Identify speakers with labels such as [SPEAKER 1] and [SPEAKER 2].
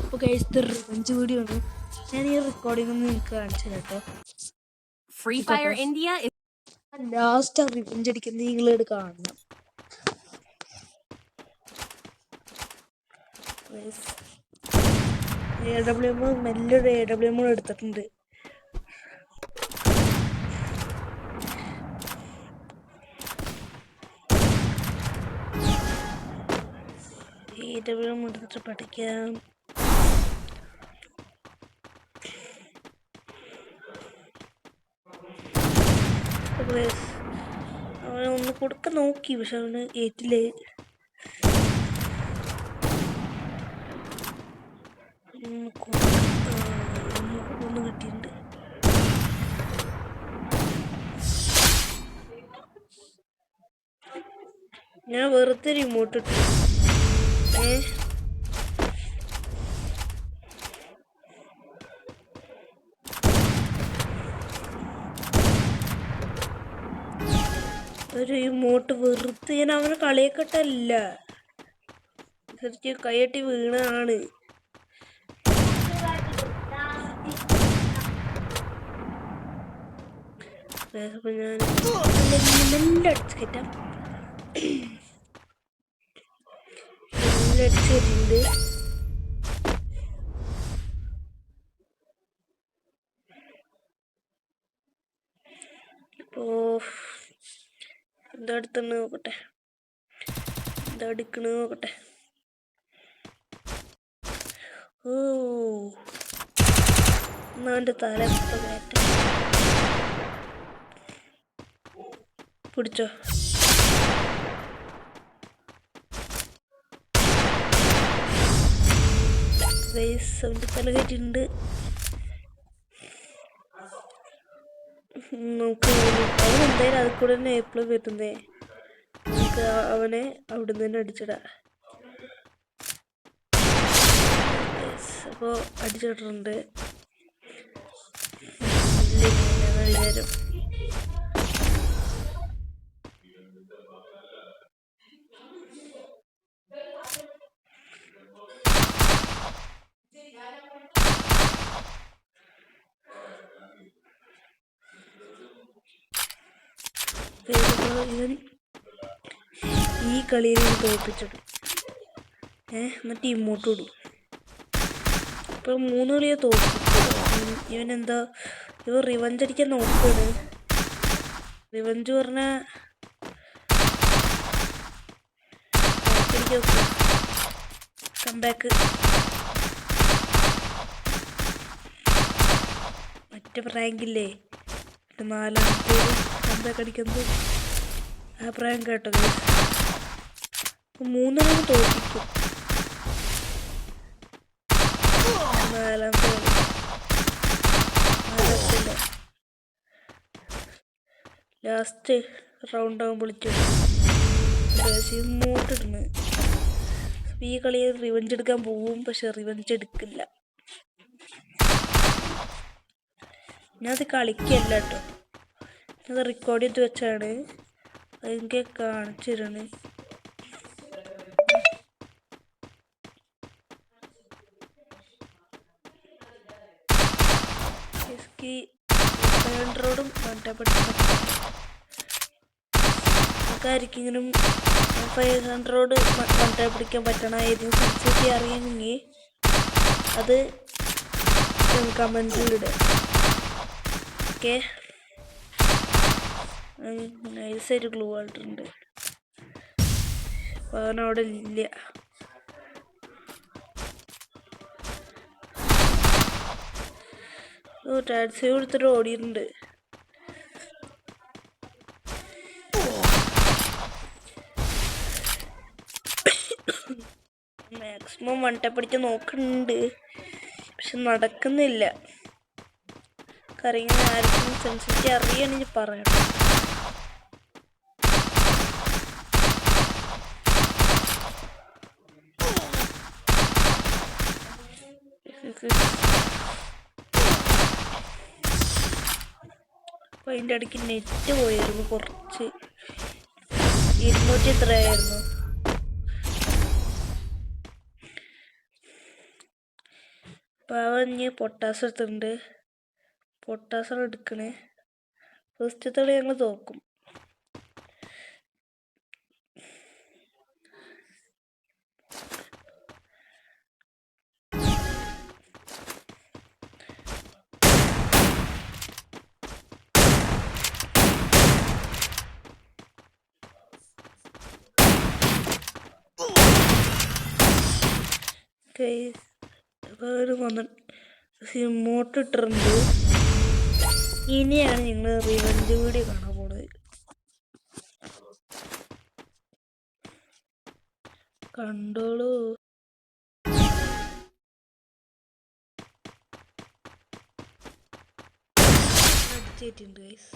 [SPEAKER 1] അപ്പോൾ ഗൈസ് ഇത് revenge video ആണ്. ഞാൻ ഈ റെക്കോർഡിംഗ് ഒന്ന് നിങ്ങൾക്ക് കാണിച്ചു കേട്ടോ.
[SPEAKER 2] Free Fire India is
[SPEAKER 1] last revenge അടിക്കുന്നത് നിങ്ങളോട് കാണണം. AWM നല്ലൊരു AWM എടുത്തിട്ടുണ്ട്. AWM എടുത്തിട്ട് പഠിക്കാം. അവനൊന്ന് കൊടുക്കാൻ നോക്കി, പക്ഷെ അവന് ഏറ്റില്ലേ. ഒന്ന് കിട്ടിയിട്ടുണ്ട്. ഞാൻ വെറുതെ റിമോട്ട് ഇട്ടു. ഒരു റിമോട്ട് വെറുതെ ഞാൻ അവനെ കളിയാക്കട്ടല്ല, ശരിക്കും കൈയട്ടി വീണാണ്. അപ്പൊ ഞാൻ നല്ല അടിച്ച് കയറ്റാം. നല്ല അടിച്ച് കയറ്റിണ്ട്. ഇപ്പോ എന്താ എടുത്തണ് നോക്കട്ടെ, എന്താ എടുക്കണ നോക്കട്ടെ. ഓ എന്നാണ്ട് തല കയറ്റ പിടിച്ചോ. അവൻ്റെ തല കയറ്റിണ്ട്. നമുക്ക് അവൻ എന്തായാലും അതിൽ കൂടെ തന്നെ എപ്പോഴും വരുന്നേ. നമുക്ക് അവനെ അവിടെ നിന്ന് തന്നെ അടിച്ചിടാം. അപ്പോൾ അടിച്ചിട്ടുണ്ട്. വിചാരം ഇവൻ ഈ കളിയിൽ തോൽപ്പിച്ചിടും. എന്നിട്ട് ഇമോട്ട് ഇടും. ഇപ്പം 3 കളിയെ തോൽപ്പിച്ചു. ഇവനെന്താ, ഇവൻ റിവഞ്ച് അടിക്കാൻ നോക്കുകയാണ്. റിവഞ്ച് പറഞ്ഞാൽ കംബാക്ക്. മറ്റേ പ്രാങ്കില്ലേ, 4-ാമത്തെ കംബാക്ക് അടിക്കുന്നത്, ആ പ്രാങ്ക് കേട്ടോ. 3 കളിയും തോൽപ്പിക്കും. 4-ാമത്തെ ലാസ്റ്റ് റൗണ്ട് ആകുമ്പോൾ വിളിച്ചു ഇമോട്ട് ഇടുന്നു. ഈ കളിയിൽ റിവഞ്ച് എടുക്കാൻ പോവും, പക്ഷെ റിവഞ്ച് എടുക്കില്ല. ഞാനത് കളിക്കല്ല കേട്ടോ, അത് റെക്കോർഡ് ചെയ്ത് വെച്ചാണ്. അതെനിക്ക് കാണിച്ചു തരാണ്. റോഡും ആർക്കെങ്കിലും 500 മണ്ടേ പിടിക്കാൻ പറ്റണ ഏതെങ്കിലും സംശയത്തി അറിയാമെങ്കിൽ അത് കമൻറ്റിലിടുക. ഓക്കെ, നൈസായിട്ട് ഗ്ലൂ ആയിട്ടുണ്ട്. അപ്പോൾ അവനവിടെ ഇല്ല. ടാക്സി കൊടുത്തിട്ട് ഓടിയിട്ടുണ്ട്. മാക്സിമം വണ്ടേ പിടിച്ച് നോക്കുന്നുണ്ട്, പക്ഷെ നടക്കുന്നില്ല. കറിയുന്ന ആർക്കും സെൻസിറ്റി അറിയാണെങ്കിൽ പറയണം. അപ്പോൾ അതിൻ്റെ ഇടയ്ക്ക് നെറ്റ് പോയിരുന്നു കുറച്ച്, 200 എത്രയായിരുന്നു. പാവൻ ഇനി പൊട്ടാസ് എടുത്തിട്ടുണ്ട്. പൊട്ടാസാണ് എടുക്കണേ. ഫസ്റ്റ് തളി ഞങ്ങൾ തോക്കും. മോട്ട് ഇട്ടിട്ടുണ്ട്. ഇനിയാണ് ഞങ്ങൾ റിവെഞ്ച് വീഡിയോ കാണാൻ പോണത്. കണ്ടോളൂ. അടിച്ചിട്ടുണ്ട് ഗൈസ്.